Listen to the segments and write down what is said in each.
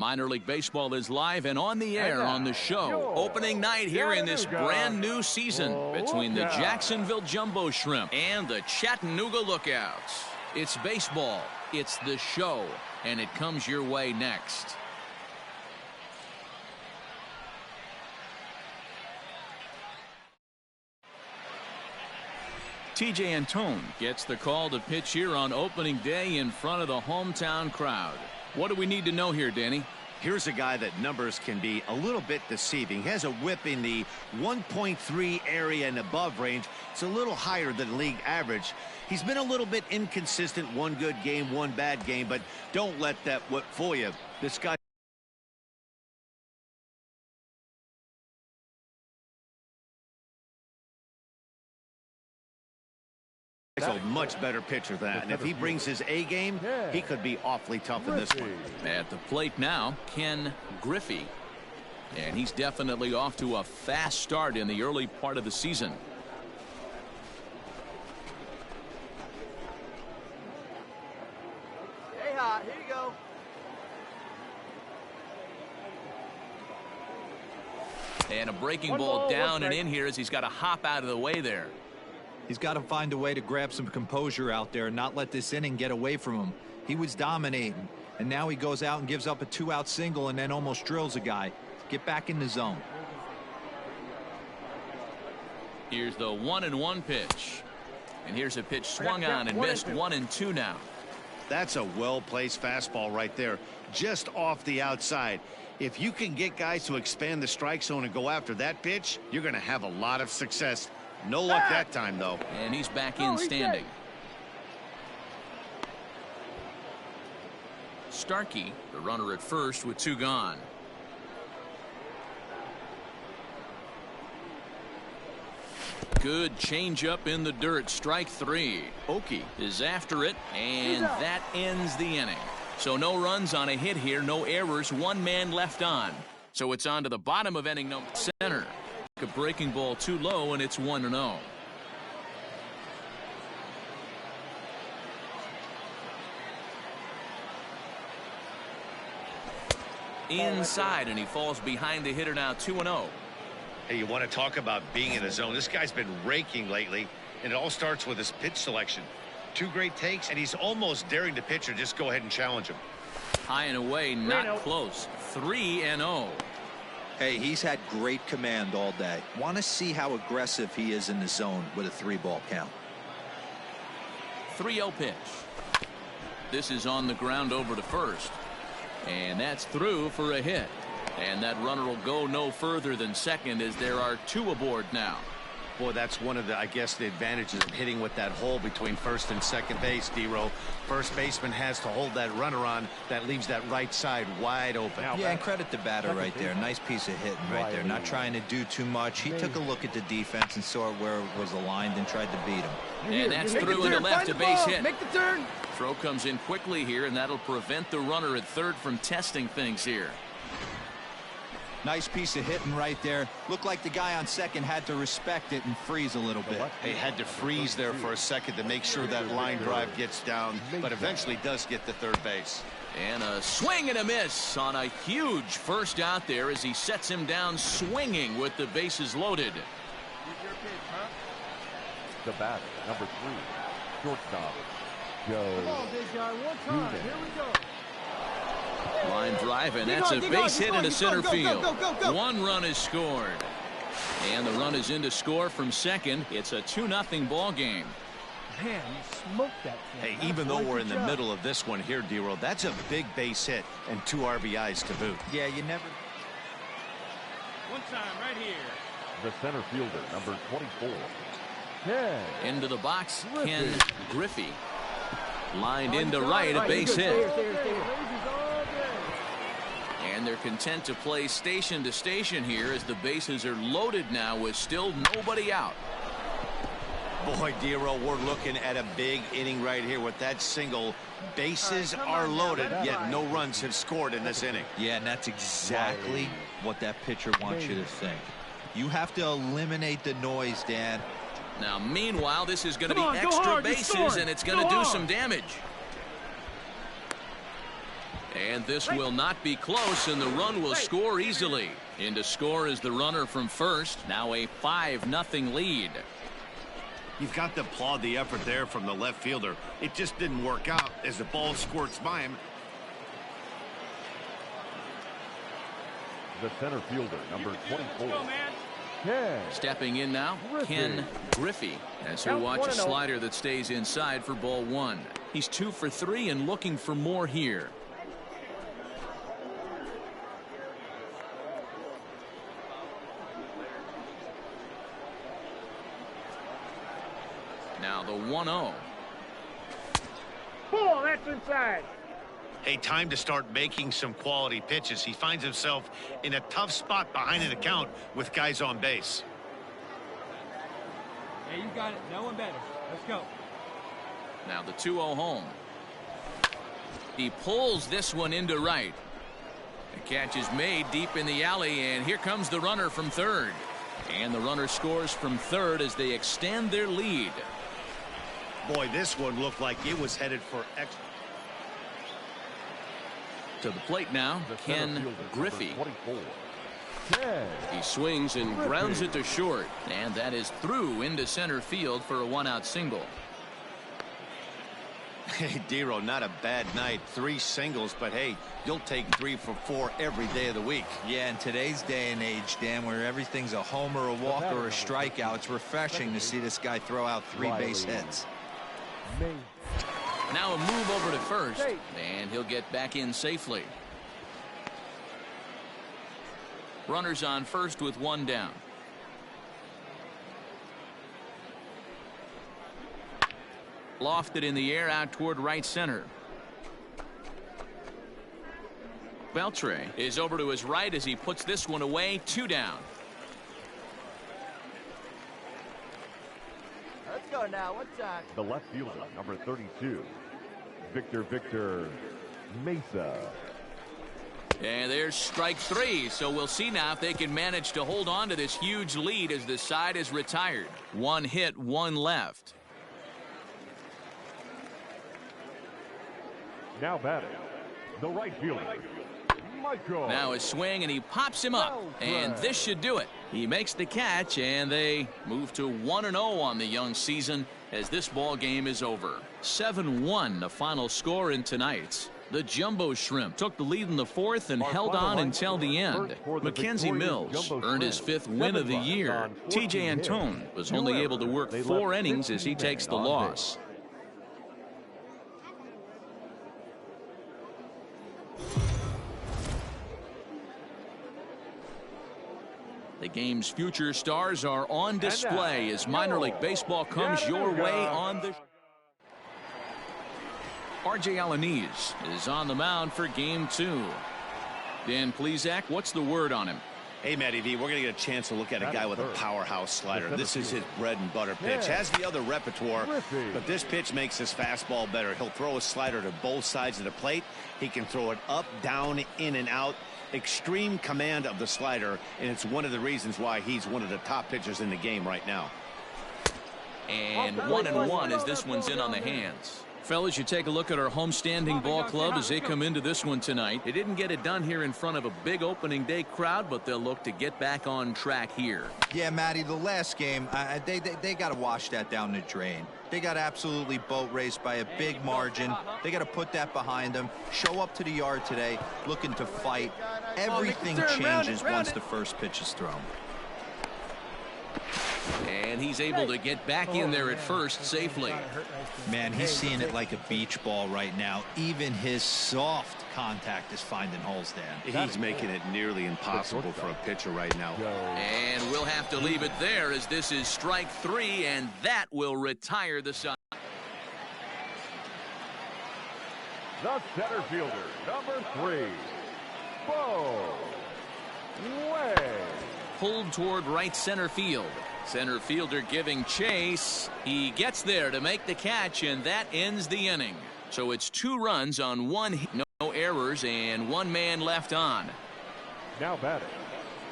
Minor League Baseball is live and on the air on the show. Opening night here in this brand new season between the Jacksonville Jumbo Shrimp and the Chattanooga Lookouts. It's baseball, it's the show, and it comes your way next. TJ Antone gets the call to pitch here on opening day in front of the hometown crowd. What do we need to know here, Danny? Here's a guy that numbers can be a little bit deceiving. He has a whip in the 1.3 area and above range. It's a little higher than league average. He's been a little bit inconsistent. One good game, one bad game, but don't let that whip fool you. This guy is a much better pitcher than that. And if he brings his A game, he could be awfully tough in this one. At the plate now, Ken Griffey. And he's definitely off to a fast start in the early part of the season. Stay hot. Here you go. And a breaking ball down and in here as he's got to hop out of the way there. He's got to find a way to grab some composure out there and not let this inning get away from him. He was dominating, and now he goes out and gives up a 2-out single and then almost drills a guy. Get back in the zone. Here's the 1-1 pitch. And here's a pitch swung on and missed. 1-2 now. That's a well-placed fastball right there, just off the outside. If you can get guys to expand the strike zone and go after that pitch, you're going to have a lot of success. No luck that time, though. And he's back in standing. Starkey, the runner at first with 2 gone. Good changeup in the dirt. Strike 3. Oki is after it, and that ends the inning. So no runs on a hit here, no errors, 1 man left on. So it's on to the bottom of inning number center. A breaking ball too low, and it's 1-0. Inside, and he falls behind the hitter now. 2-0. Hey, you want to talk about being in the zone? This guy's been raking lately, and it all starts with his pitch selection. 2 great takes, and he's almost daring the pitcher just go ahead and challenge him. High and away, not close. 3-0. Hey, he's had great command all day. Want to see how aggressive he is in the zone with a 3-ball count. 3-0 pitch. This is on the ground over to first. And that's through for a hit. And that runner will go no further than second as there are 2 aboard now. Boy, that's one of the, I guess, the advantages of hitting with that hole between first and second base, D-Row. First baseman has to hold that runner on. That leaves that right side wide open. Yeah, and credit the batter right there. Nice piece of hitting right there. Not trying to do too much. He took a look at the defense and saw where it was aligned and tried to beat him. And that's through into left, a base hit. Make the turn. Throw comes in quickly here, and that'll prevent the runner at third from testing things here. Nice piece of hitting right there. Looked like the guy on second had to respect it and freeze a little bit. He had to freeze there for a second to make sure that line drive gets down, but eventually does get to third base. And a swing and a miss on a huge first out there as he sets him down swinging with the bases loaded. The batter, number 3, shortstop, Joe. Come on, big guy, one time. Here we go. Line drive, and that's a base hit into center field. Go. 1 run is scored. And the run is in to score from second. It's a 2-0 ball game. Man, you smoked that thing. Hey, even though we're in the middle of this one here, D-Row, that's a big base hit and 2 RBIs to boot. Yeah, you never. One time right here. The center fielder, number 24. Into the box, Ken Griffey. Lined into right, a base hit. And they're content to play station to station here as the bases are loaded now with still nobody out. Boy, D-Row, we're looking at a big inning right here with that single. Bases are loaded, yet no runs have scored in this inning. Yeah, and that's exactly what that pitcher wants you to think. You have to eliminate the noise, Dan. Now, meanwhile, this is going to be extra bases, and it's going to do some damage. And this will not be close, and the run will score easily. In to score is the runner from first. Now a 5-0 lead. You've got to applaud the effort there from the left fielder. It just didn't work out as the ball squirts by him. The center fielder, number 24. Stepping in now, Ken Griffey, as he'll watch a slider that stays inside for ball 1. He's 2 for 3 and looking for more here. Now the 1-0. Ball, that's inside. Hey, time to start making some quality pitches. He finds himself in a tough spot behind an account with guys on base. Hey, you got it. No one better. Let's go. Now the 2-0 home. He pulls this one into right. The catch is made deep in the alley, and here comes the runner from third. And the runner scores from third as they extend their lead. Boy, this one looked like it was headed for extra. To the plate now, Ken Griffey. He swings and grounds it to short, and that is through into center field for a 1-out single. Hey, Dero, not a bad night. 3 singles, but hey, you'll take 3 for 4 every day of the week. Yeah, in today's day and age, Dan, where everything's a homer, a walk, or a strikeout, it's refreshing to see this guy throw out 3 base hits. Now a move over to first, and he'll get back in safely. Runners on first with 1 down. Lofted in the air out toward right center. Beltre is over to his right as he puts this one away. 2 down. Let's go now. What's that? The left fielder, number 32. Victor Mesa. And there's strike 3, so we'll see now if they can manage to hold on to this huge lead as the side is retired. 1 hit, 1 left. Now batting, the right fielder, Michael. Now a swing, and he pops him up, and this should do it. He makes the catch, and they move to 1-0 on the young season as this ball game is over. 7-1 the final score in tonight's. The Jumbo Shrimp took the lead in the 4th and held on until the end. Mackenzie Mills earned his 5th win of the year. TJ Antone was only able to work 4 innings as he takes the loss. The game's future stars are on display as minor league baseball comes your way on the. R.J. Alanis is on the mound for game 2. Dan Plesac, what's the word on him? Hey, Matty V, we're going to get a chance to look at a guy with a powerhouse slider. This is his bread and butter pitch. Has the other repertoire, but this pitch makes his fastball better. He'll throw a slider to both sides of the plate. He can throw it up, down, in, and out. Extreme command of the slider, and it's one of the reasons why he's one of the top pitchers in the game right now. And 1-1 as this one's in on the hands. Fellas, you take a look at our homestanding ball club as they come into this one tonight. They didn't get it done here in front of a big opening day crowd, but they'll look to get back on track here. Yeah, Matty, the last game, they got to wash that down the drain. They got absolutely boat raced by a big margin. They got to put that behind them. Show up to the yard today looking to fight. Everything changes once the first pitch is thrown. And he's able to get back in there at first safely. Man, he's seeing it like a beach ball right now. Even his soft contact is finding holes, Dan. He's making it nearly impossible for a pitcher right now. And we'll have to leave it there as this is strike 3, and that will retire the side. The center fielder, number 3, Bo Way. Pulled toward right center field. Center fielder giving chase. He gets there to make the catch, and that ends the inning. So it's 2 runs on 1 hit, no errors, and 1 man left on. Now batting,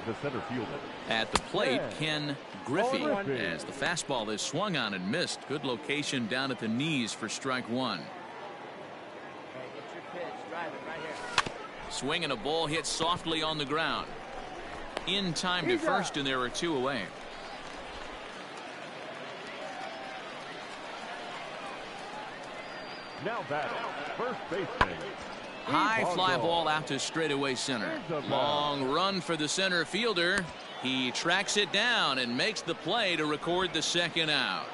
the center fielder. At the plate, Ken Griffey, as the fastball is swung on and missed. Good location down at the knees for strike 1. Hey, get your pitch. Drive it right here. Swinging a ball hit softly on the ground. In time to first, and there are 2 away. Now batting, first baseman. High fly ball out to straightaway center. Long run for the center fielder. He tracks it down and makes the play to record the second out.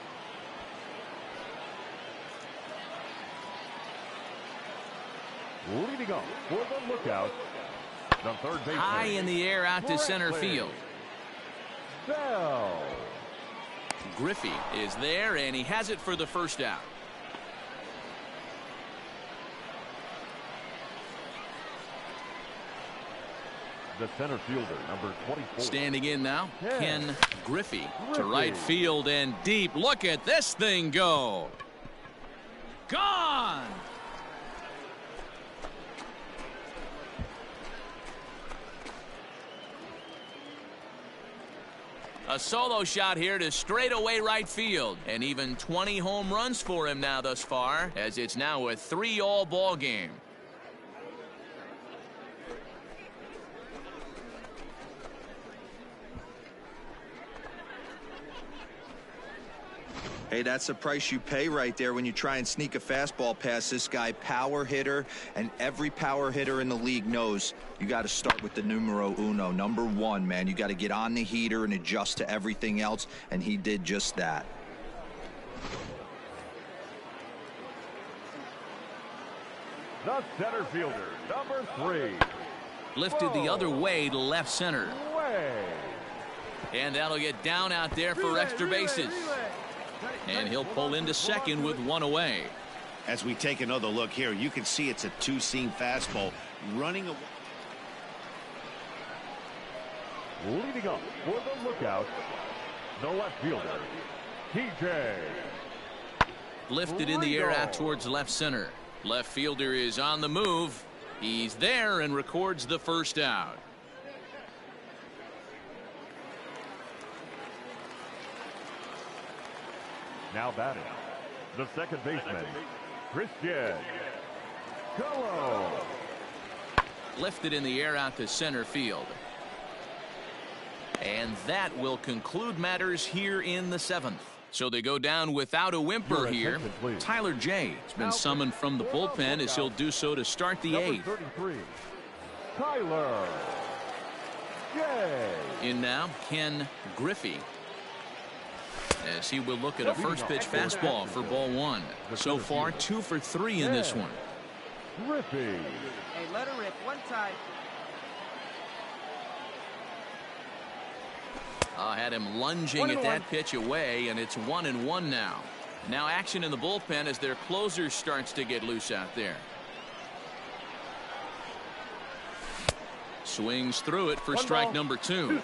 Leading off for the lookout, the third baseman. High in the air out to center field. Bell. Griffey is there, and he has it for the first out. The center fielder, number 24. Standing in now, Ken Griffey to right field and deep. Look at this thing go. Gone. A solo shot here to straightaway right field, and even 20 home runs for him now thus far, as it's now a 3-all ball game. Hey, that's the price you pay right there when you try and sneak a fastball past this guy. Power hitter, and every power hitter in the league knows you got to start with the numero uno, number 1, man. You got to get on the heater and adjust to everything else, and he did just that. The center fielder, number 3. Lifted the other way to left center. Way. And that'll get down out there for extra bases. And he'll pull into second with 1 away. As we take another look here, you can see it's a 2-seam fastball running away. Leading up for the lookout, the left fielder, TJ. Lifted in the air out towards left center. Left fielder is on the move. He's there and records the first out. Now batting, the second baseman, Christian Colo. Lifted in the air out to center field. And that will conclude matters here in the 7th. So they go down without a whimper here. Tyler J has been summoned from the bullpen, as he'll do so to start the 8th. 33, Tyler J. In now, Ken Griffey, as he will look at a first pitch fastball for ball 1. So far, 2 for 3 in this one. Griffey. Hey, let her rip one time. Had him lunging at that pitch away, and it's 1-1 now. Now action in the bullpen as their closer starts to get loose out there. Swings through it for strike number 2.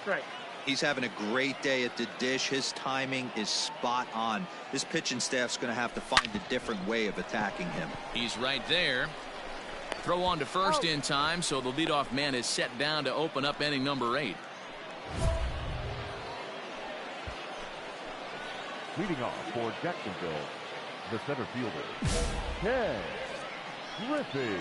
He's having a great day at the dish. His timing is spot on. This pitching staff's going to have to find a different way of attacking him. He's right there. Throw on to first in time, so the leadoff man is set down to open up inning number 8. Leading off for Jacksonville, the center fielder, Ken Griffey.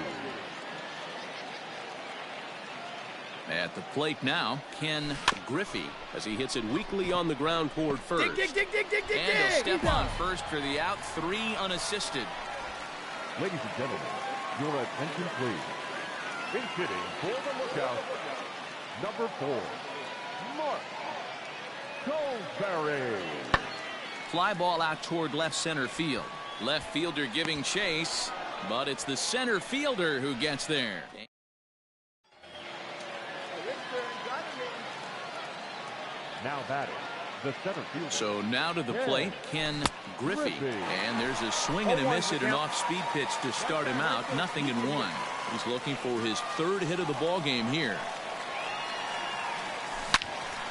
At the plate now, Ken Griffey, as he hits it weakly on the ground toward first. Dig. And he'll step on first for the out, 3 unassisted. Ladies and gentlemen, your attention please. In hitting for the lookout, number 4, Mark Colberry. Fly ball out toward left center field. Left fielder giving chase, but it's the center fielder who gets there. Now batting, the center fielder. So now to the plate, Ken Griffey. And there's a swing and a miss at an off-speed pitch to start him out. 0-1. He's looking for his 3rd hit of the ball game here.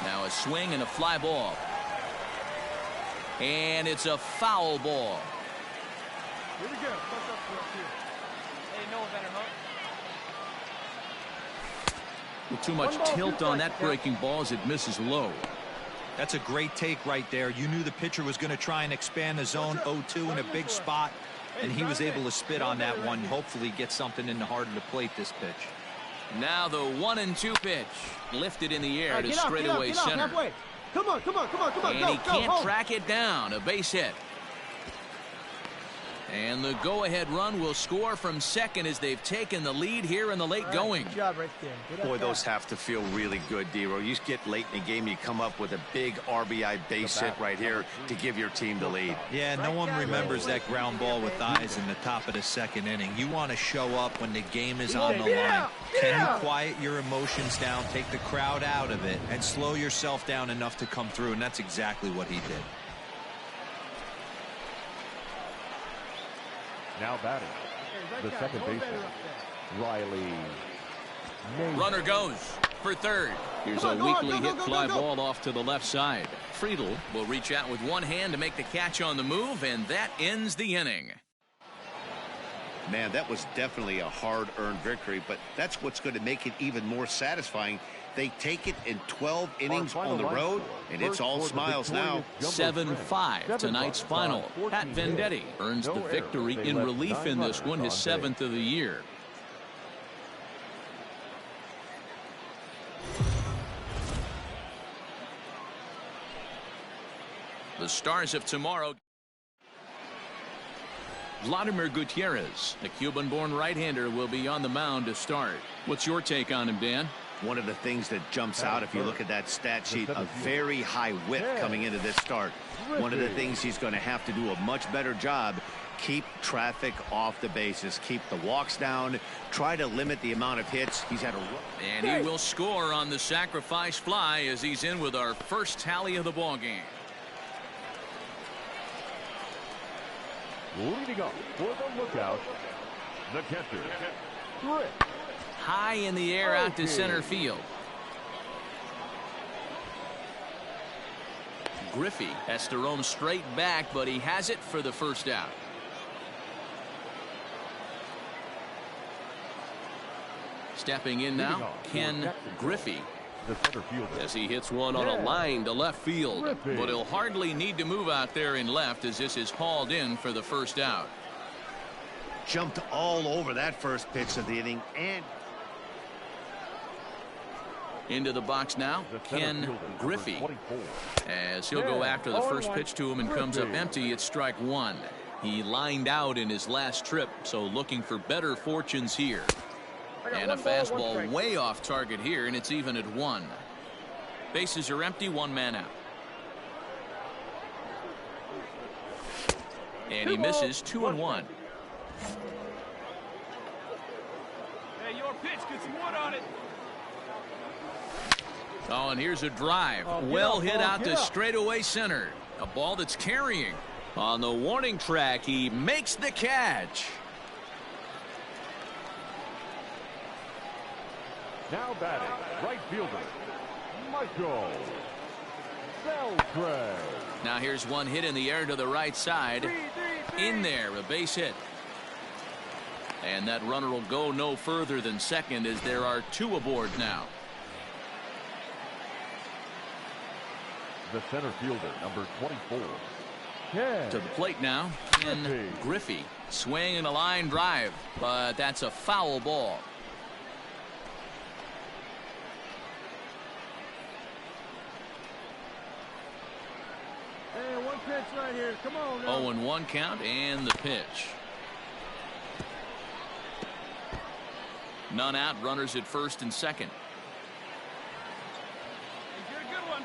Now a swing and a fly ball. And it's a foul ball. Here we go. Hey, no better hook. With too much tilt on that breaking ball as it misses low. That's a great take right there. You knew the pitcher was going to try and expand the zone 0-2 in a big spot, and he was able to spit on that one. Hopefully get something in the heart of the plate this pitch. Now the 1-2 pitch. Lifted in the air to straightaway center. Come on, come on, come on, come on. And he can't track it down. A base hit. And the go-ahead run will score from second as they've taken the lead here in the late going. Good job right there. Boy, those have to feel really good, D-Row. You get late in the game, you come up with a big RBI base hit right here to give your team the lead. Yeah, no one remembers that ground ball with eyes in the top of the second inning. You want to show up when the game is on the line. Can you quiet your emotions down, take the crowd out of it, and slow yourself down enough to come through? And that's exactly what he did. Now batting, the second baseman, Riley. Runner goes for third. Here's a weakly hit fly ball off to the left side. Friedl will reach out with one hand to make the catch on the move, and that ends the inning. Man, that was definitely a hard-earned victory, but that's what's going to make it even more satisfying. They take it in 12 innings on the road, and it's all smiles now. 7-5 tonight's final. Pat Venditti earns the victory in relief in this one, his 7th of the year. The stars of tomorrow. Vladimir Gutierrez, the Cuban-born right-hander, will be on the mound to start. What's your take on him, Dan? One of the things that jumps out if you look at that stat sheet, a very high whip coming into this start. One of the things he's going to have to do a much better job, keep traffic off the bases, keep the walks down, try to limit the amount of hits. He's had a... And he will score on the sacrifice fly as he's in with our first tally of the ball game. Leading up for the lookout, the catcher, Rick. High in the air out to center field. Griffey has to roam straight back, but he has it for the first out. Stepping in now, Ken Griffey. The center fielder. As he hits one on a line to left field. Griffey. But he'll hardly need to move out there in left as this is hauled in for the first out. Jumped all over that first pitch of the inning, and into the box now, Ken Griffey. As he'll go after the first pitch to him and comes up empty, it's strike one. He lined out in his last trip, so looking for better fortunes here. And a fastball way off target here, and it's even at one. Bases are empty, one man out. And he misses 2-1. Hey, your pitch, get some wood on it. Oh, and here's a drive. Well hit out to straightaway center. A ball that's carrying. On the warning track, he makes the catch. Now batting, right fielder, Michael Beltran. Now here's one hit in the air to the right side. In there, a base hit. And that runner will go no further than second as there are two aboard now. The center fielder, number 24. To the plate now, Ken Griffey. Swing and a line drive, but that's a foul ball. Hey, one pitch right here. Come on now. 0-1 count and the pitch. None out, runners at first and second. You're a good one.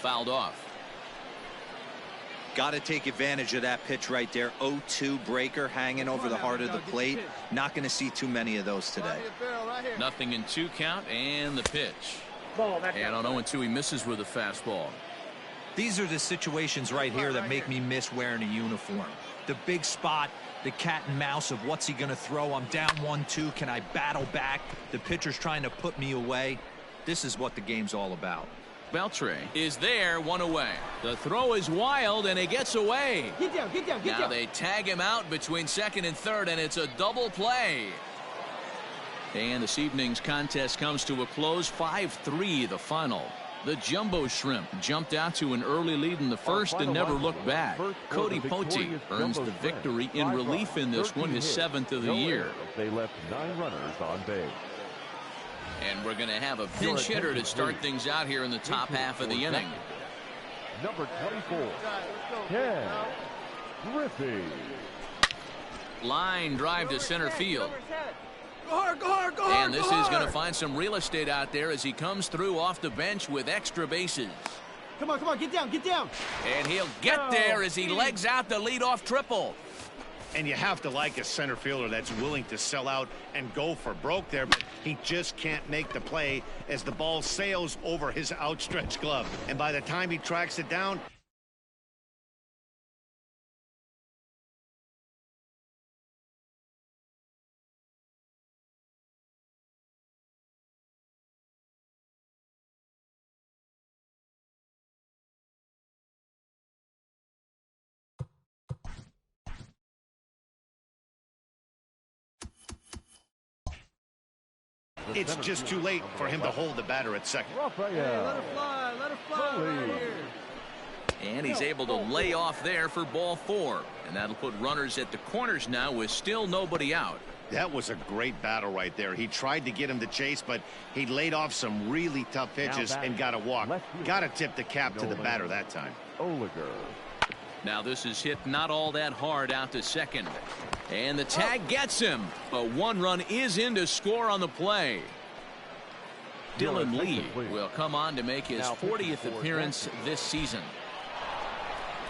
Fouled off. Got to take advantage of that pitch right there. 0-2 breaker hanging over the heart of the plate. Not going to see too many of those today. Nothing in 2 count and the pitch. And on 0-2 he misses with a fastball. These are the situations right here that make me miss wearing a uniform. The big spot, the cat and mouse of what's he going to throw. I'm down 1-2. Can I battle back? The pitcher's trying to put me away. This is what the game's all about. Beltran is there, one away. The throw is wild and he gets away. Get down, get down, get down. Now they tag him out between second and third, and it's a double play. And this evening's contest comes to a close, 5-3 the final. The Jumbo Shrimp jumped out to an early lead in the first and never looked back. Cody Pote earns the victory in relief in this one, his 7th of the year. They left 9 runners on base. And we're going to have a pinch hitter to start things out here in the top half of the inning. Number 24, Ken Griffey. Line drive to center field. Go hard, go hard, go hard. And this is going to find some real estate out there as he comes through off the bench with extra bases. Come on, get down, get down. And he'll get there as he legs out the leadoff triple. And you have to like a center fielder that's willing to sell out and go for broke there, but he just can't make the play as the ball sails over his outstretched glove. And by the time he tracks it down, it's just too late for him to hold the batter at second. Raphael. Hey, let her fly right here. And he's able to lay off there for ball 4. And that'll put runners at the corners now with still nobody out. That was a great battle right there. He tried to get him to chase, but he laid off some really tough pitches and got a walk. Got to tip the cap to the batter that time. Oliger. Now this is hit not all that hard out to second. And the tag gets him. A 1-run is in to score on the play. Dylan Lee will come on to make his 40th appearance this season.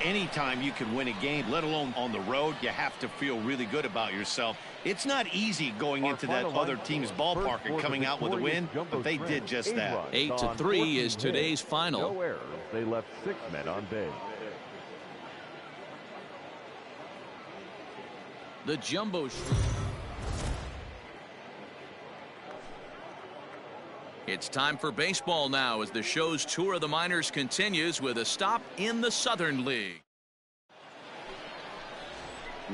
Anytime you can win a game, let alone on the road, you have to feel really good about yourself. It's not easy going into that other team's ballpark and coming out with a win, but they did just that. 8-3 is today's final. No errors. They left 6 men on base. The Jumbo Shrimp. It's time for baseball now as the show's tour of the minors continues with a stop in the Southern League.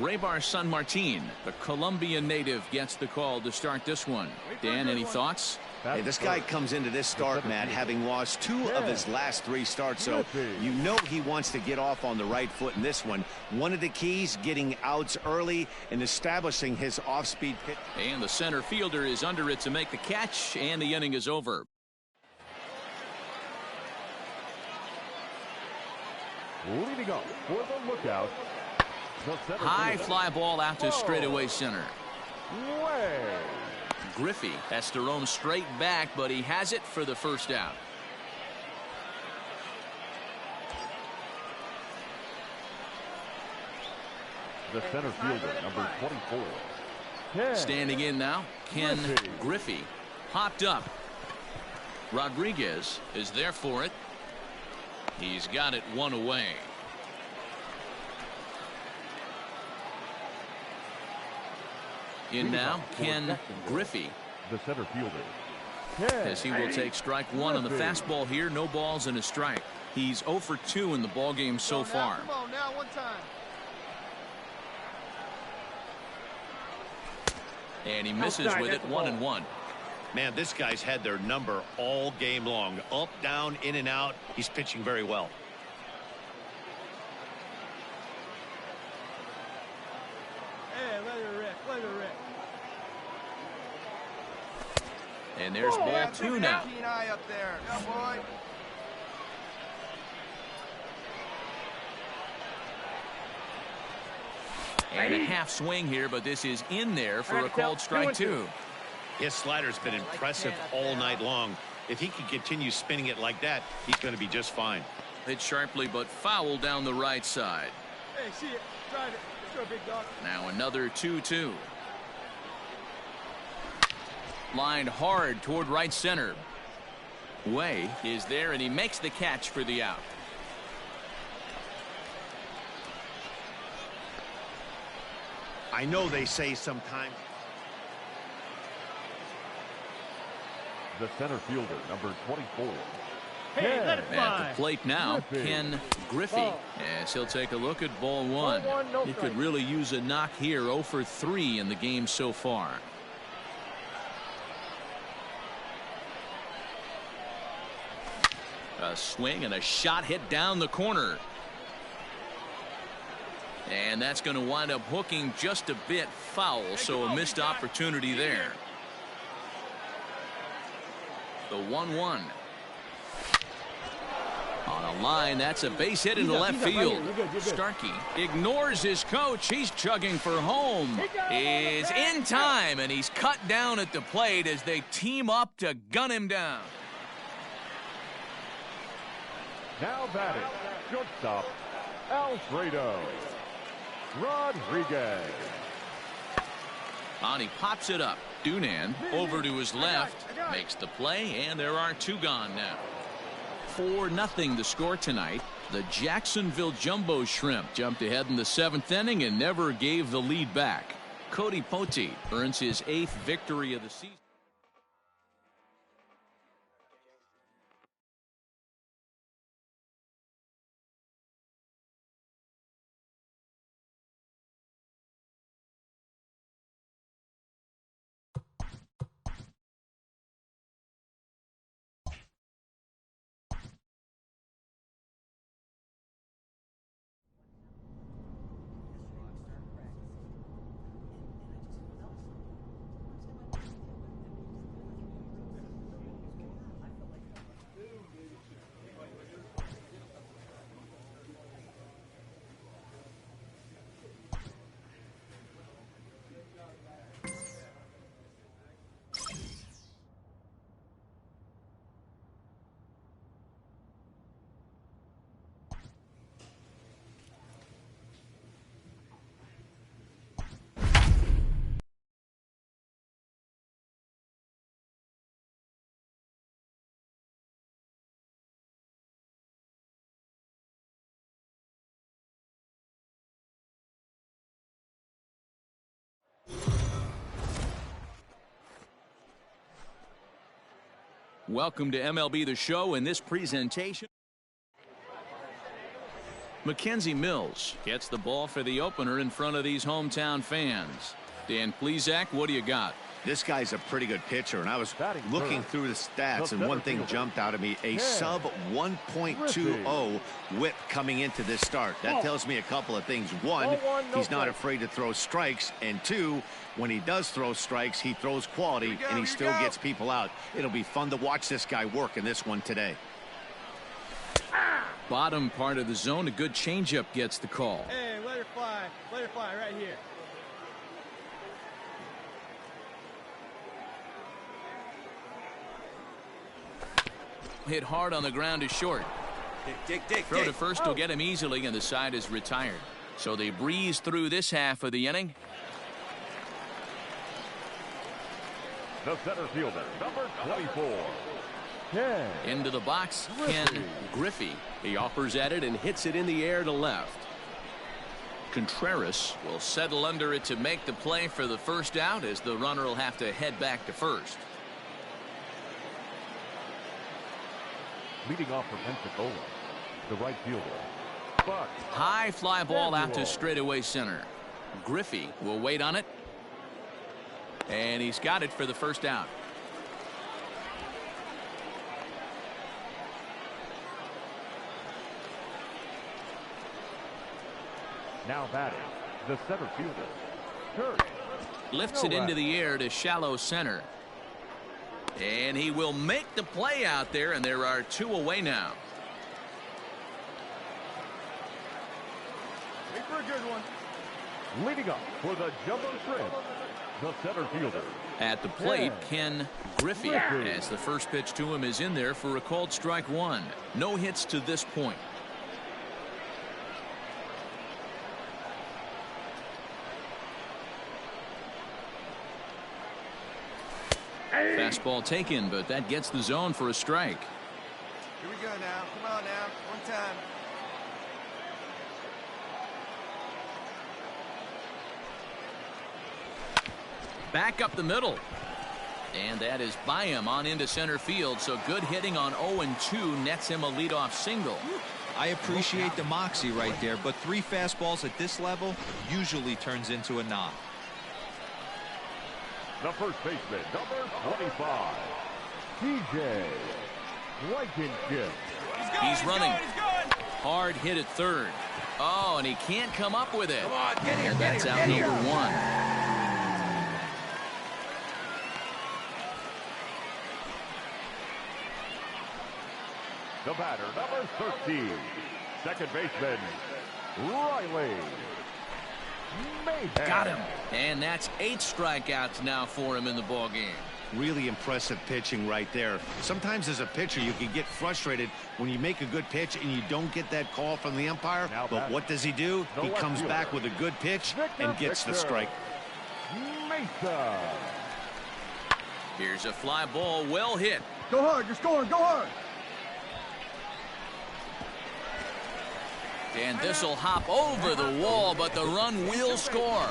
Raybar San Martin, the Colombian native, gets the call to start this one. Dan, any thoughts? Hey, this guy comes into this start, Matt, having lost 2 of his last 3 starts, so you know he wants to get off on the right foot in this one. One of the keys, getting outs early and establishing his off-speed pitch. And the center fielder is under it to make the catch, and the inning is over. Leading up for the lookout. High fly ball out to straightaway center. Way. Griffey has to roam straight back, but he has it for the first out. The center fielder, number 24. Ken. Standing in now, Ken Griffey. Hopped up. Rodriguez is there for it. He's got it 1 away. In now, Ken Griffey. The center fielder. As he will take strike 1 on the fastball here. No balls and a strike. He's 0 for 2 in the ball game so far. Come on now, one time. And he misses with it. 1-1. Man, this guy's had their number all game long. Up, down, in and out. He's pitching very well. Hey, let her rip, let her rip. And there's ball 2 now. Keen eye up there. Yeah, boy. And a half swing here, but this is in there for a called strike 2. His slider's been impressive all night long. If he can continue spinning it like that, he's going to be just fine. Hit sharply, but foul down the right side. Hey, see it. Drive it. Let's go, big dog. Now another 2-2. Lined hard toward right center. Way is there, and he makes the catch for the out. I know they say sometimes. The center fielder, number 24. Hey, let it At fly. the plate now, Ken Griffey, as he'll take a look at ball 1. He could really use a knock here. 0 for 3 in the game so far. A swing and a shot hit down the corner. And that's going to wind up hooking just a bit foul, so a missed opportunity there. The 1-1. On a line, that's a base hit into left field. Starkey ignores his coach. He's chugging for home. Is in time, and he's cut down at the plate as they team up to gun him down. Now batting, shortstop, Alfredo Rodriguez. On he pops it up. Dunan over to his left, makes the play, and there are two gone now. 4-0 the score tonight. The Jacksonville Jumbo Shrimp jumped ahead in the 7th inning and never gave the lead back. Cody Pote earns his 8th victory of the season. Welcome to MLB The Show. In this presentation, Mackenzie Mills gets the ball for the opener in front of these hometown fans. Dan Plesac, what do you got? This guy's a pretty good pitcher, and I was looking through the stats, and one thing jumped out at me, a sub 1.20 whip coming into this start. That tells me a couple of things. One, he's not afraid to throw strikes, and two, when he does throw strikes, he throws quality, and he still gets people out. It'll be fun to watch this guy work in this one today. Bottom part of the zone, a good changeup gets the call. Hey, let her fly right here. Hit hard on the ground to short. Throw to first will get him easily, and the side is retired. So they breeze through this half of the inning. The center fielder, number 24. Into the box, Ken Griffey. He offers at it and hits it in the air to left. Contreras will settle under it to make the play for the first out, as the runner will have to head back to first. Leading off for Pensacola, the right fielder, Buck. High fly ball out to straightaway center. Griffey will wait on it. And he's got it for the first out. Now batting, the center fielder, Kurt. Lifts it into the air to shallow center. And he will make the play out there, and there are two away now. Wait for a good one. Leading up for the Jumbo Shrimp, the center fielder. At the plate, Ken Griffey, as the first pitch to him is in there for a called strike one. No hits to this point. Fastball taken, but that gets the zone for a strike. Here we go now. Come on now. One time. Back up the middle. And that is by him on into center field. So good hitting on 0-2 nets him a leadoff single. I appreciate the moxie right there, but 3 fastballs at this level usually turns into a knock. The first baseman, number 25, TJ Blankenship. He's running. Hard hit at third. Oh, and he can't come up with it. And that's out number one. The batter, number 13, second baseman, Riley. Mayhem. Got him. And that's 8 strikeouts now for him in the ballgame. Really impressive pitching right there. Sometimes as a pitcher you can get frustrated when you make a good pitch and you don't get that call from the umpire. But what does he do? He comes back with a good pitch and gets the strike. Mesa. Here's a fly ball, well hit. Go hard, you're scoring, go hard. And this will hop over the wall, but the run will score.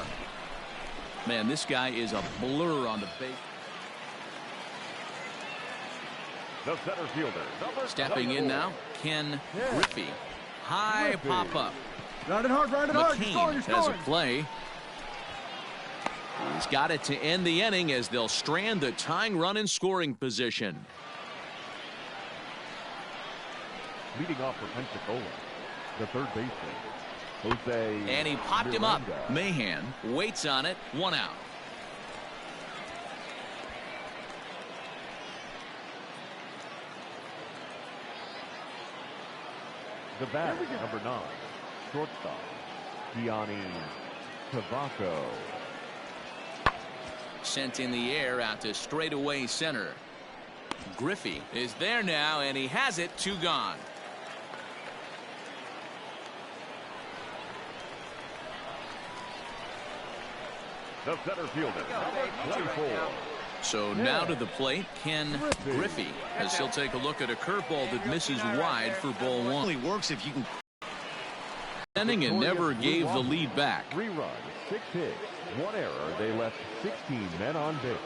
Man, this guy is a blur on the base. The center fielder, number Stepping in now, Ken Griffey. High pop up. Ride it hard, ride it hard. McCain has a play. He's got it to end the inning as they'll strand the tying run in scoring position. leading off for Pensacola, the third baseman, Jose. And he popped him up. Mahan waits on it. 1 out. The bat, number 9, shortstop, Gianni Tavaco. Sent in the air out to straightaway center. Griffey is there now, and he has it. 2 gone. The center fielder, number 24. So now to the plate, Ken Griffey, as he'll take a look at a curveball that misses wide for ball 1. Only works if you can. And never gave the lead back. 3 runs, 6 hits, 1 error. They left 16 men on base.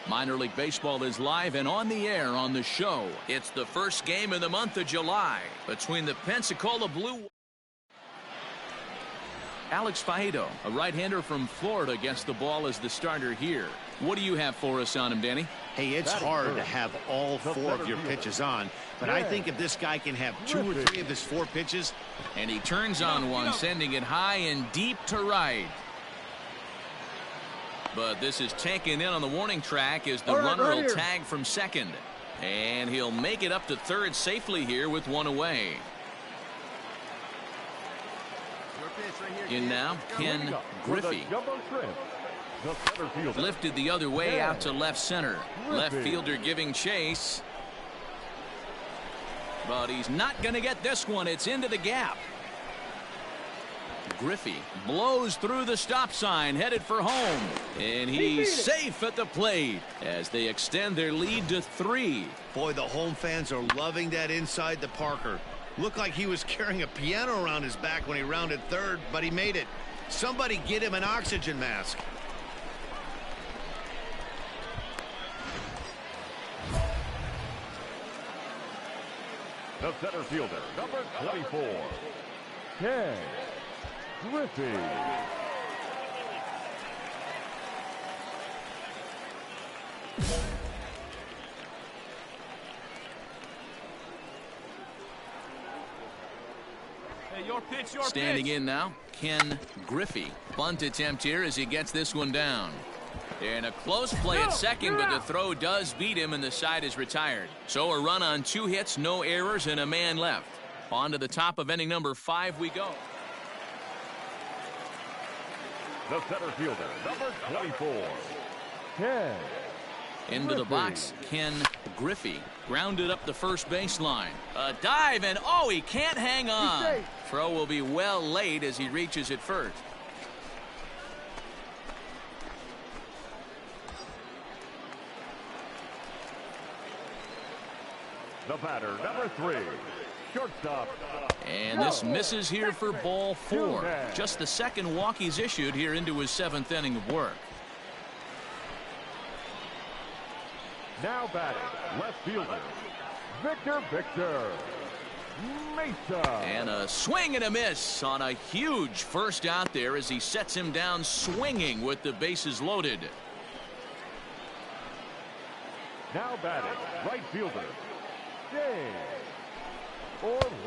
Minor League Baseball is live and on the air on the show. It's the first game in the month of July between the Pensacola Blue. Alex Faedo, a right-hander from Florida, gets the ball as the starter here. What do you have for us on him, Danny? Hey, it's hard to have all 4 of your pitches on, but I think if this guy can have 2 or 3 of his 4 pitches. And he turns on one, sending it high and deep to right. But this is taken in on the warning track as the runner will tag from second. And he'll make it up to third safely here with 1 away. In now, Ken Griffey. Lifted the other way out to left center. Left fielder giving chase. But he's not going to get this one. It's into the gap. Griffey blows through the stop sign, headed for home. And he's safe at the plate as they extend their lead to 3. Boy, the home fans are loving that inside the Parker. Looked like he was carrying a piano around his back when he rounded third, but he made it. Somebody get him an oxygen mask. The center fielder, number 24, Ken Griffey. Hey, your pitch, Standing in now, Ken Griffey. Bunt attempt here as he gets this one down. And a close play at second, but the throw does beat him and the side is retired. So a run on 2 hits, no errors, and a man left. On to the top of inning number 5 we go. The center fielder, number 24, Ken Into the box, Ken Griffey. Grounded up the first baseline. A dive, and oh, he can't hang on. Throw will be well late as he reaches it first. The batter, number 3, shortstop. And this misses here for ball 4. Just the second walk he's issued here into his 7th inning of work. Now batting, left fielder, Victor Mesa. And a swing and a miss on a huge first out there as he sets him down swinging with the bases loaded. Now batting, right fielder, James.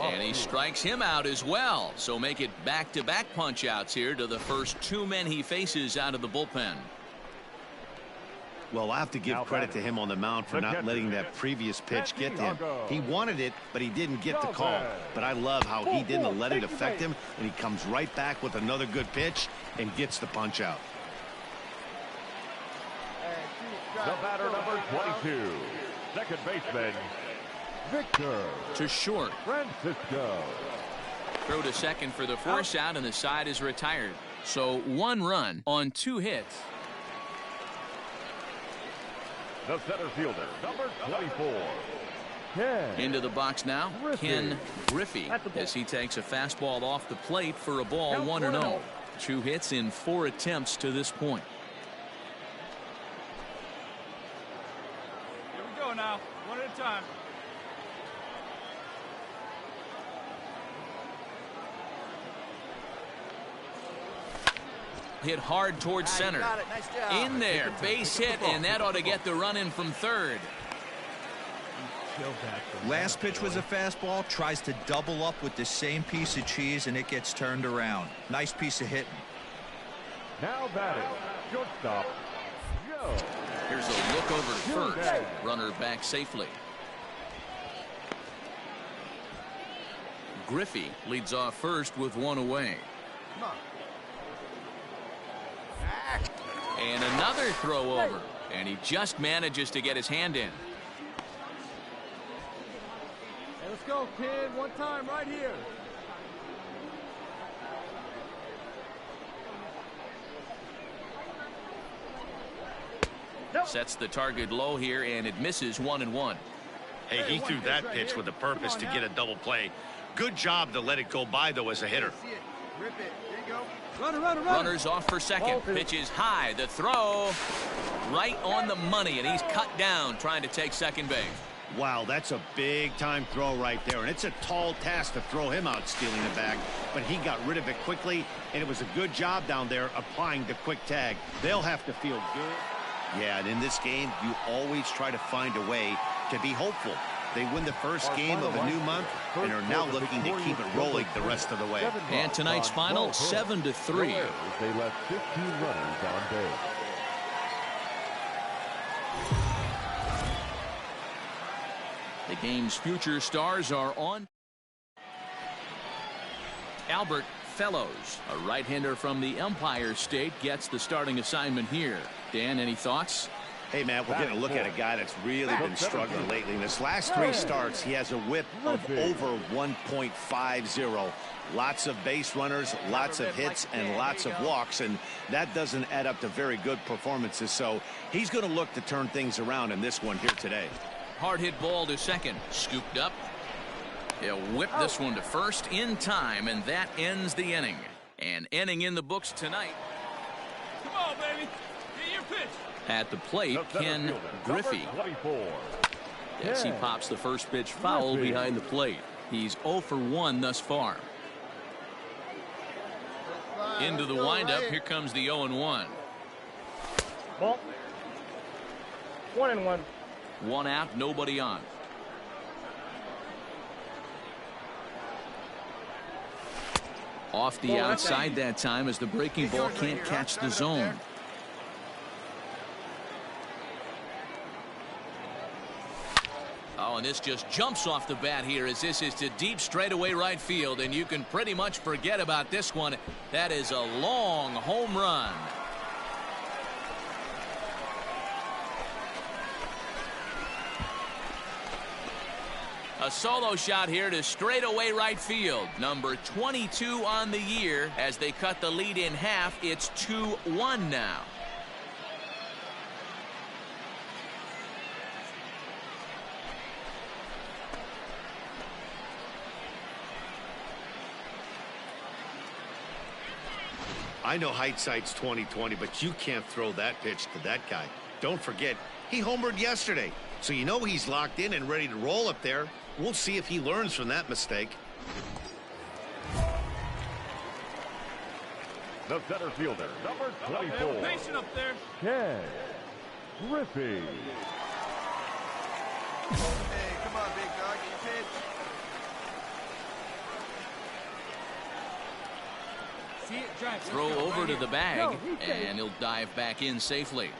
And he strikes him out as well. So make it back-to-back punch-outs here to the first two men he faces out of the bullpen. Well, I have to give credit to him on the mound for not letting that previous pitch get to him. He wanted it, but he didn't get the call. But I love how he didn't let it affect him, and he comes right back with another good pitch and gets the punch out. The batter, number 22, second baseman, Victor. To short. Francisco. Throw to second for the force out, and the side is retired. So 1 run on 2 hits. The center fielder, number 24, Ken. Into the box now, Ken Griffey, as he takes a fastball off the plate for a ball, 1-0. 2 hits in 4 attempts to this point. Here we go now, one at a time. Hit hard towards center. Nice in there, base hit, and that ought to get the run in from third. Last pitch was a fastball, tries to double up with the same piece of cheese, and it gets turned around. Nice piece of hitting. Now batting, shortstop, Joe. Here's a look over to first. Runner back safely. Griffey leads off first with 1 away. Come on. And another throw over, and he just manages to get his hand in. Hey, let's go, kid. One time right here. Sets the target low here, and it misses 1-1. Hey, he threw that pitch with a purpose to get a double play. Good job to let it go by, though, as a hitter. Rip it. There you go. Runners off for second. Pitch is high. The throw right on the money, and he's cut down trying to take second base. Wow, that's a big-time throw right there, and it's a tall task to throw him out stealing the bag, but he got rid of it quickly, and it was a good job down there applying the quick tag. They'll have to feel good. Yeah, and in this game, you always try to find a way to be hopeful. They win the first game of a new month and are now looking to keep it rolling the rest of the way. And tonight's final, 7-3. They left 15 runners on base. The game's future stars are on. Albert Fellows, a right-hander from the Empire State, gets the starting assignment here. Dan, any thoughts? Hey, Matt, we're getting a look at a guy that's really been struggling lately. In his last 3 starts, he has a whip of over 1.50. Lots of base runners, lots of hits, and lots of walks, and that doesn't add up to very good performances. So he's going to look to turn things around in this one here today. Hard hit ball to second. Scooped up. He'll whip this one to first in time, and that ends the inning. An inning in the books tonight. Come on, baby. Get your pitch. At the plate, Ken Griffey. As he pops the first pitch foul behind the plate. He's 0 for 1 thus far. Into the windup. Here comes the 0-1. Ball. 1-1. 1 out, nobody on. Off the outside that time as the breaking ball can't catch the zone. Oh, and this just jumps off the bat here as this is to deep straightaway right field, and you can pretty much forget about this one. That is a long home run. A solo shot here to straightaway right field. Number 22 on the year as they cut the lead in half. It's 2-1 now. I know hindsight's 20/20, but you can't throw that pitch to that guy. Don't forget, he homered yesterday, so you know he's locked in and ready to roll up there. We'll see if he learns from that mistake. The center fielder, number 24, Patient up there. Ken Griffey. Hey, come on, big dog. Get your pitch. See it, drive. Throw over to the bag, and he'll dive back in safely.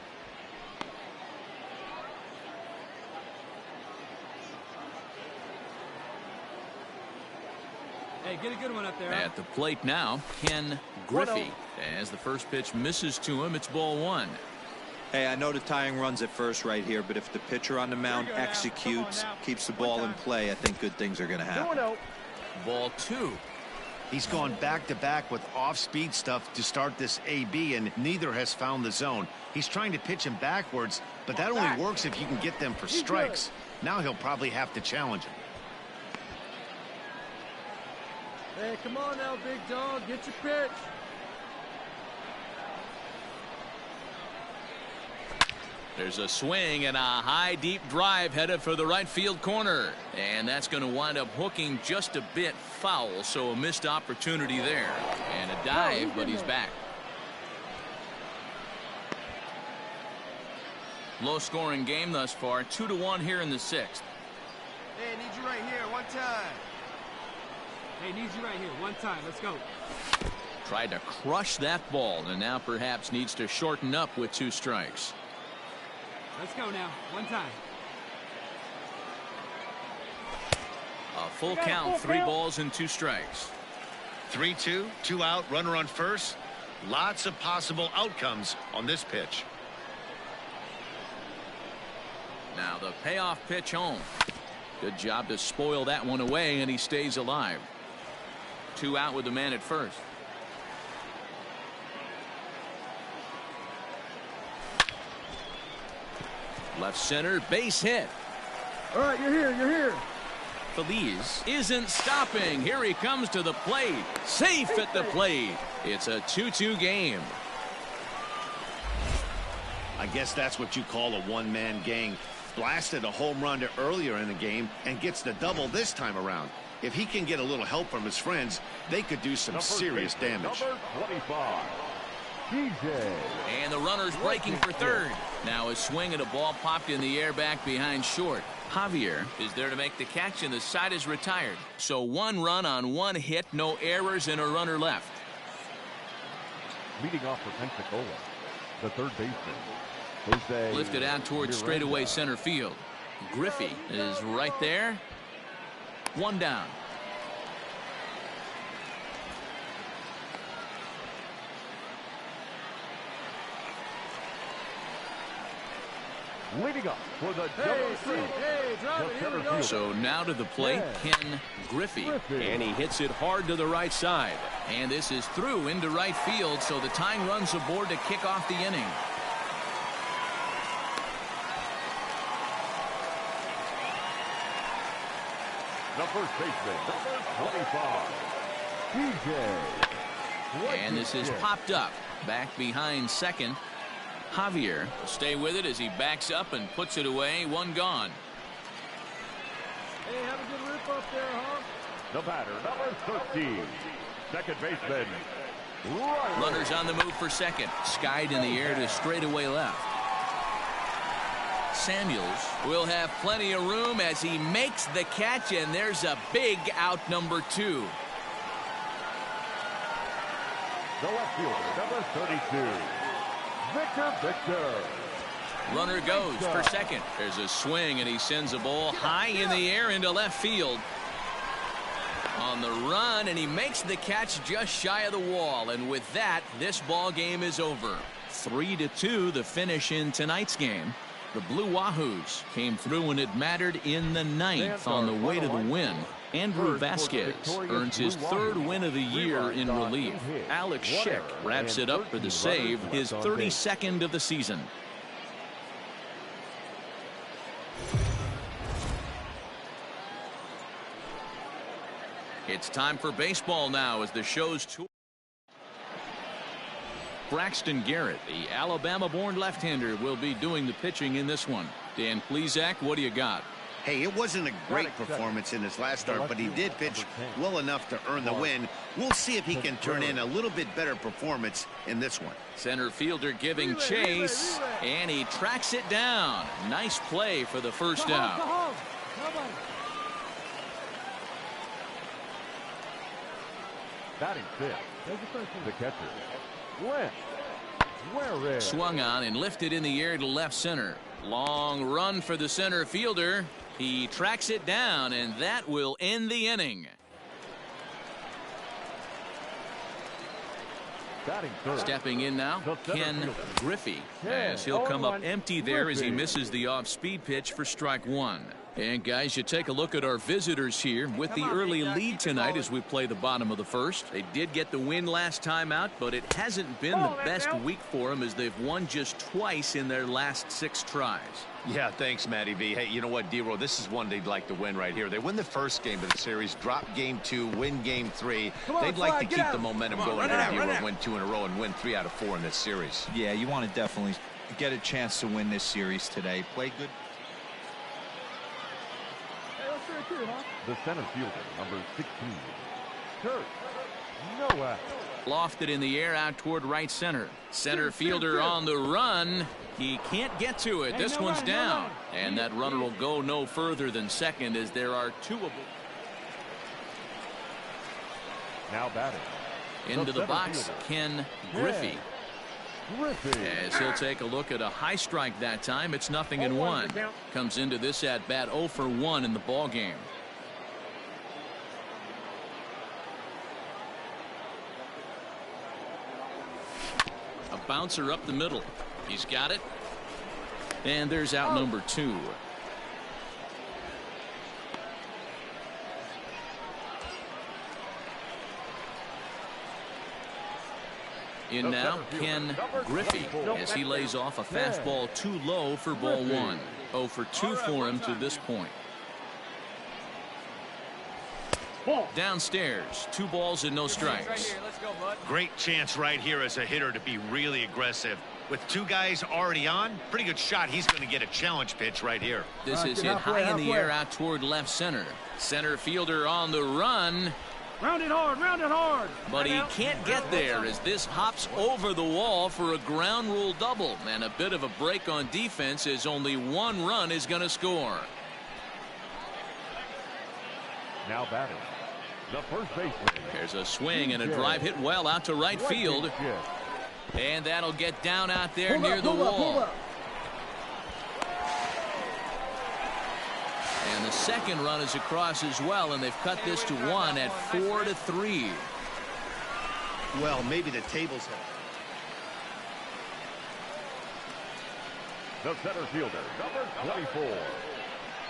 Hey, get a good one up there. At the plate now, Ken Griffey. As the first pitch misses to him, it's ball one. Hey, I know the tying runs at first right here, but if the pitcher on the mound executes, keeps the ball in play, I think good things are going to happen. Ball two. He's gone back-to-back with off-speed stuff to start this AB, and neither has found the zone. He's trying to pitch him backwards, but that only works if you can get them for strikes. Now he'll probably have to challenge him. Hey, come on now, big dog. Get your pitch. There's a swing and a high deep drive headed for the right field corner, and that's going to wind up hooking just a bit foul, so a missed opportunity there and a dive, but he's back. Low scoring game thus far, 2-1 here in the sixth. Hey, need you right here. One time. Hey, need you right here. One time. Let's go. Tried to crush that ball and now perhaps needs to shorten up with 2 strikes. Let's go now. One time. A full count, 3 balls and 2 strikes. 3-2, 2 out, runner on first. Lots of possible outcomes on this pitch. Now the payoff pitch home. Good job to spoil that one away, and he stays alive. 2 out with the man at first. Left center, base hit. All right, you're here. You're here. Feliz isn't stopping. Here he comes to the plate. Safe at the plate. It's a 2-2 game. I guess that's what you call a one-man gang. Blasted a home run earlier in the game and gets the double this time around. If he can get a little help from his friends, they could do some serious damage. Number 25, DJ. And the runner's breaking for third. Now a swing and a ball popped in the air back behind short. Javier is there to make the catch, and the side is retired. So 1 run on 1 hit, no errors, and a runner left. Leading off for Pensacola, the third baseman, Jose. Lifted out towards straightaway center field. Griffey is right there. 1 down. Leading up for the double three. Hey, drive it. Here we go. So now to the plate, Ken Griffey. And he hits it hard to the right side. And this is through into right field, so the tying runs aboard to kick off the inning. The first baseman, number 25, DJ. And this is popped up. Back behind second. Javier will stay with it as he backs up and puts it away. 1 gone. Hey, have a good rip up there, huh? The batter, number 13, second baseman, Runners on the move for second. Skied in the air to straightaway left. Samuels will have plenty of room as he makes the catch, and there's a big out, number 2. the left fielder, number 32, Victor. Runner goes for second. There's a swing, and he sends a ball high in the air into left field. On the run, and he makes the catch just shy of the wall. And with that, this ball game is over. 3-2, the finish in tonight's game. The Blue Wahoos came through when it mattered in the 9th on the way to the win. Andrew Vasquez earns his 3rd win of the year in relief. Alex Schick wraps it up for the save, his 32nd of the season. It's time for baseball now as the show's tour. Braxton Garrett, the Alabama-born left-hander, will be doing the pitching in this one. Dan Plesac, what do you got? Hey, it wasn't a great performance in his last start, but he did pitch well enough to earn the win. We'll see if he can turn in a little bit better performance in this one. Center fielder giving chase, and he tracks it down. Nice play for the first out. Batting fifth, the catcher, Lynch. Swung on and lifted in the air to left center. Long run for the center fielder. He tracks it down, and that will end the inning. Stepping in now, Ken Griffey, as he'll come up empty there as he misses the off-speed pitch for strike one. And guys, you take a look at our visitors here with the early lead tonight as we play the bottom of the first. They did get the win last time out, but it hasn't been the best week for them as they've won just twice in their last 6 tries. Yeah, thanks, Matty V. Hey, you know what, D-Roll, this is one they'd like to win right here. They win the first game of the series, drop game 2, win game 3. They'd like to keep the momentum going here, D-Roll, win 2 in a row and win 3 out of 4 in this series. Yeah, you want to definitely get a chance to win this series today. Play good. The center fielder, number 16, Kurt Noah. Lofted in the air out toward right center. Center fielder on the run. He can't get to it. This one's down. And that runner will go no further than second as there are 2 of them. Now batting. Into the box, Ken Griffey. As he'll take a look at a high strike that time. It's 0-1. Comes into this at bat 0 for 1 in the ball game. A bouncer up the middle. He's got it. And there's out number 2. In now, Ken Griffey, as he lays off a fastball too low for ball 1. 0 for 2 for him to this point. Downstairs, 2 balls and no strikes. Great chance right here as a hitter to be really aggressive. With 2 guys already on, pretty good shot. He's going to get a challenge pitch right here. This is hit high in the air out toward left center. Center fielder on the run. Round it hard, round it hard. But he can't get there as this hops over the wall for a ground rule double. And a bit of a break on defense as only 1 run is going to score. Now batting. The first baseman. There's a swing and a drive hit well out to right field. And that'll get down out there near the wall. And the second run is across as well, and they've cut this to 1 at 4-3. Well, maybe the tables have. The center fielder, number 24.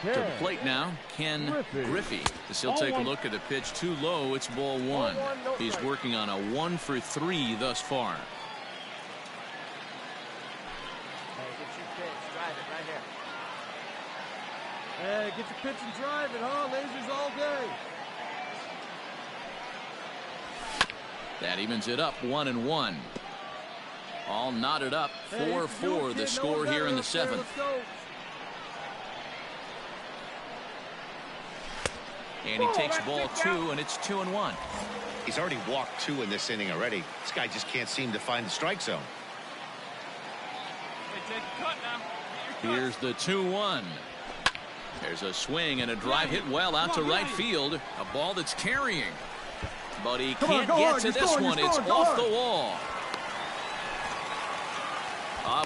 To the plate now, Ken Griffey. As he'll take a look at the pitch too low, it's ball 1. He's working on a 1 for 3 thus far. Hey, get your pitch and drive it, huh? Lasers all day. That evens it up 1-1. All knotted up 4-4 the score here in the 7th. And he takes ball 2 and it's 2-1. He's already walked 2 in this inning already. This guy just can't seem to find the strike zone. Here's the 2-1. There's a swing and a drive hit well out to right field. A ball that's carrying. But he can't get to this one. It's off the wall.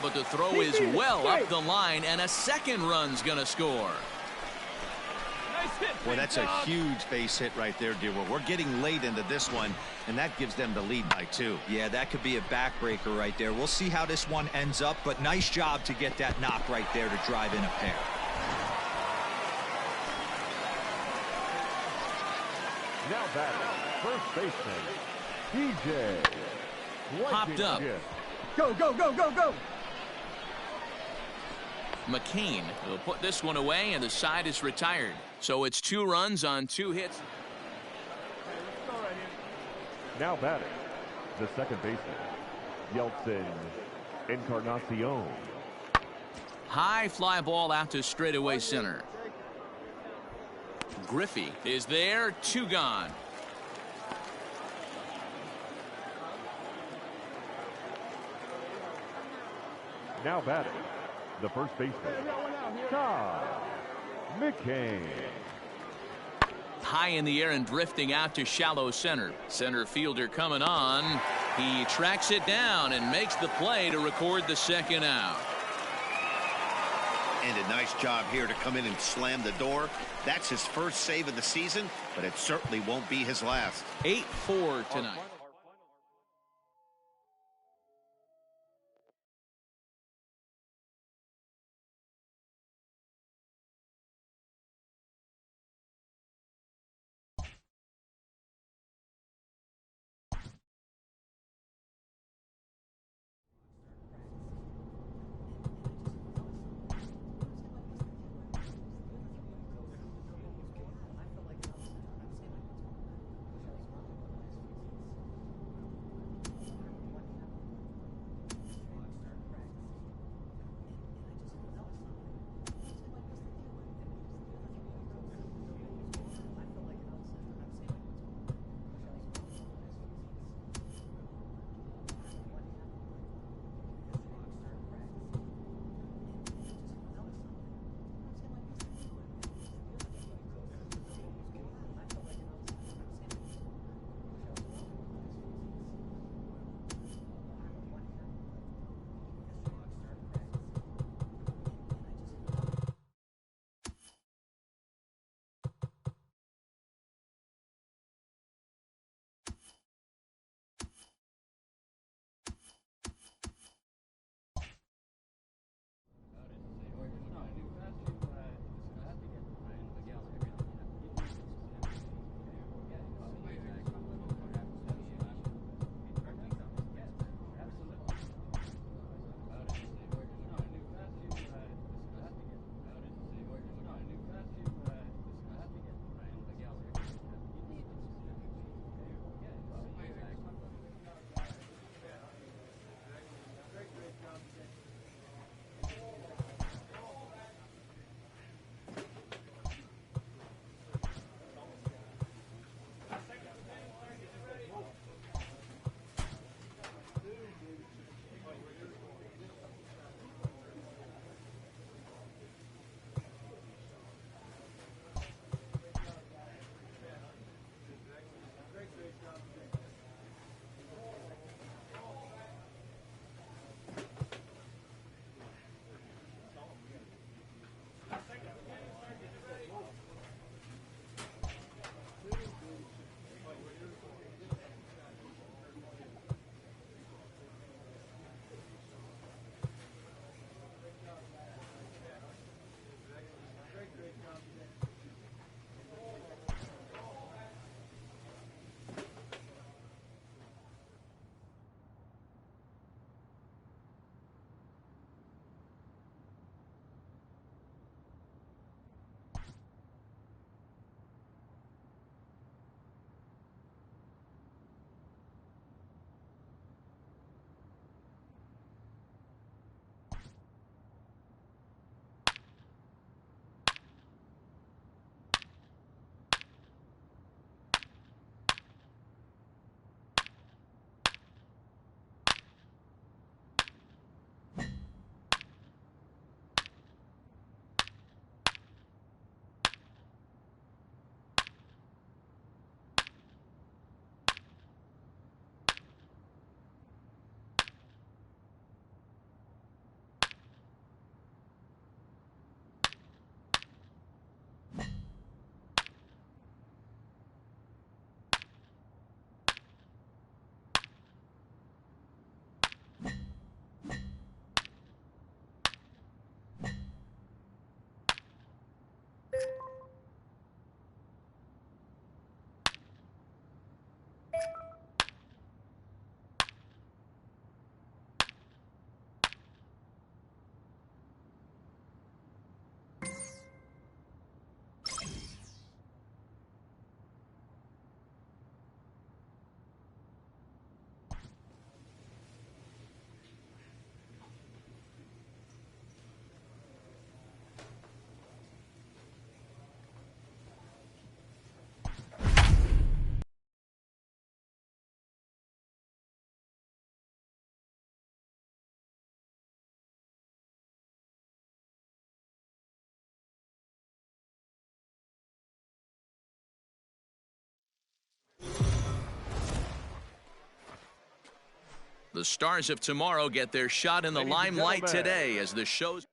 But the throw is well up the line, and a second run's going to score. Boy, that's a huge base hit right there, dear. We're getting late into this one, and that gives them the lead by 2. Yeah, that could be a backbreaker right there. We'll see how this one ends up, but nice job to get that knock right there to drive in a pair. Now batting, first baseman, DJ. Popped up. Go, go, go, go, go. McCain will put this one away, and the side is retired. So it's 2 runs on 2 hits. Now batting, the second baseman, Yeltsin Encarnacion. High fly ball out to straightaway center. Griffey is there, 2 gone. Now batting, the first baseman, Todd McCain. high in the air and drifting out to shallow center. Center fielder coming on. He tracks it down and makes the play to record the second out. And a nice job here to come in and slam the door. That's his first save of the season, but it certainly won't be his last. 8-4 tonight. The stars of tomorrow get their shot in the limelight today as the show's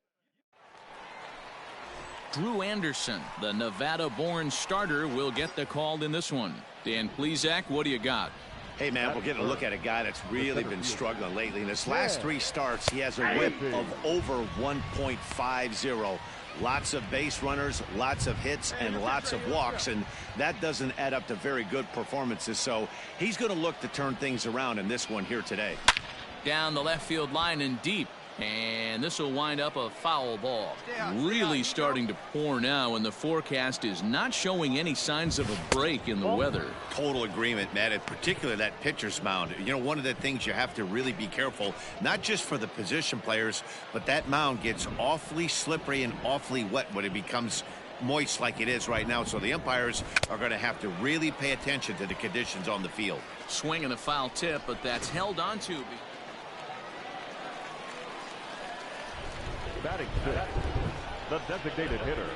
Drew Anderson, the Nevada-born starter, will get the call in this one. Dan Plesac, what do you got? Hey, man, we're getting a look at a guy that's really been struggling lately. In his last 3 starts, he has a whip of over 1.50. Lots of base runners, lots of hits, and lots of walks, and that doesn't add up to very good performances. So he's going to look to turn things around in this one here today. Down the left field line and deep. And this will wind up a foul ball. Really starting to pour now, and the forecast is not showing any signs of a break in the weather. Total agreement, Matt, and particularly that pitcher's mound. You know, one of the things you have to really be careful, not just for the position players, but that mound gets awfully slippery and awfully wet when it becomes moist like it is right now. So the umpires are going to have to really pay attention to the conditions on the field. Swing and a foul tip, but that's held onto. Batting 6, the designated hitter,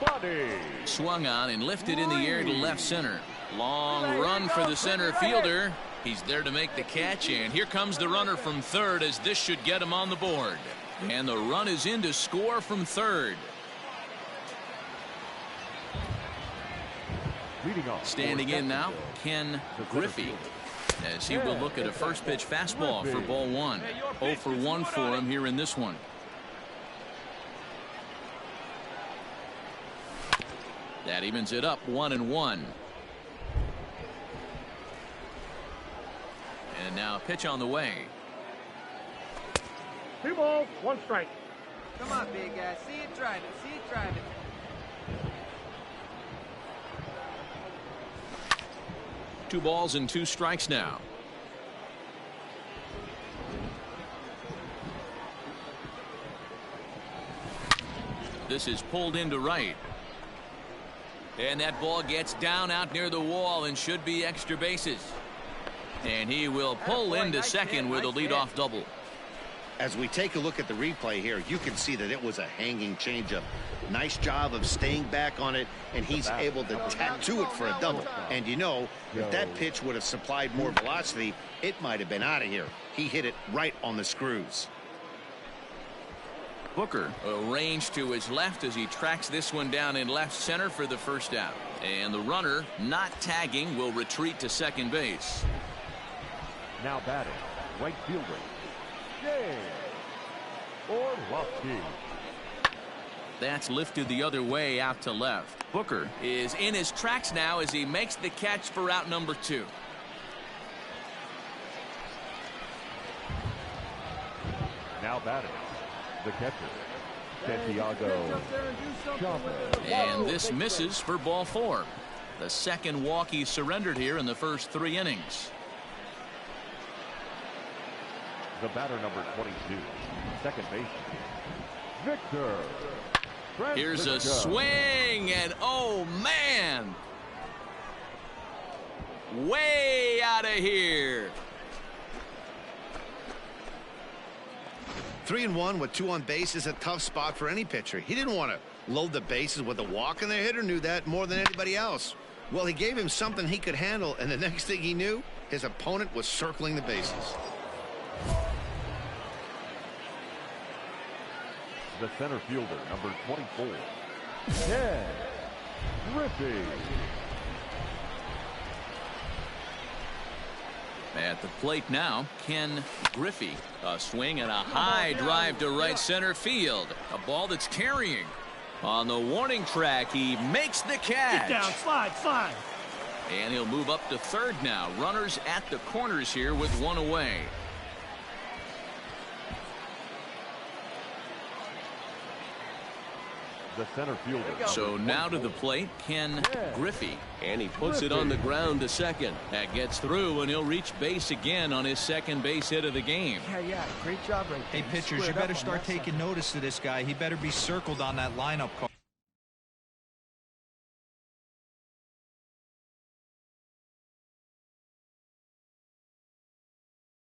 Buddy. Swung on and lifted in the air to left center. Long run for the center fielder. He's there to make the catch, and here comes the runner from third as this should get him on the board. And the run is in to score from third. Standing in now, Ken Griffey, as he will look at a first pitch fastball for ball 1. 0 for 1 for him here in this one. That evens it up 1-1. And now a pitch on the way. 2 balls, 1 strike. Come on, big guy. See it drive it. See it drive it. 2 balls and 2 strikes now. This is pulled into right. And that ball gets down out near the wall and should be extra bases. And he will pull into second with a leadoff double. As we take a look at the replay here, you can see that it was a hanging changeup. Nice job of staying back on it, and he's able to tattoo it for a double. And you know, if that pitch would have supplied more velocity, it might have been out of here. He hit it right on the screws. Booker arranged to his left as he tracks this one down in left center for the first out. And the runner, not tagging, will retreat to second base. Now batting, right fielder, James Orlovsky. That's lifted the other way out to left. Booker is in his tracks now as he makes the catch for out number 2. Now batting, the catcher, Santiago Chavez. And this misses for ball 4. The second walk he surrendered here in the first 3 innings. The batter, number 22, second baseman, Victor. Here's a swing, and oh man, way out of here. 3-1 with 2 on base is a tough spot for any pitcher. He didn't want to load the bases with a walk, and the hitter knew that more than anybody else. Well, he gave him something he could handle, and the next thing he knew, his opponent was circling the bases. The center fielder, number 24, Ken Griffey. At the plate now, Ken Griffey. A swing and a high drive to right center field. A ball that's carrying. On the warning track, he makes the catch. Get down, slide. And he'll move up to third now. Runners at the corners here with 1 away. The center fielder. So now to the plate, Ken Griffey. And he puts it on the ground to second. That gets through, and he'll reach base again on his second base hit of the game. Yeah, great job right there. Hey, pitchers, you better start taking notice of this guy. He better be circled on that lineup card.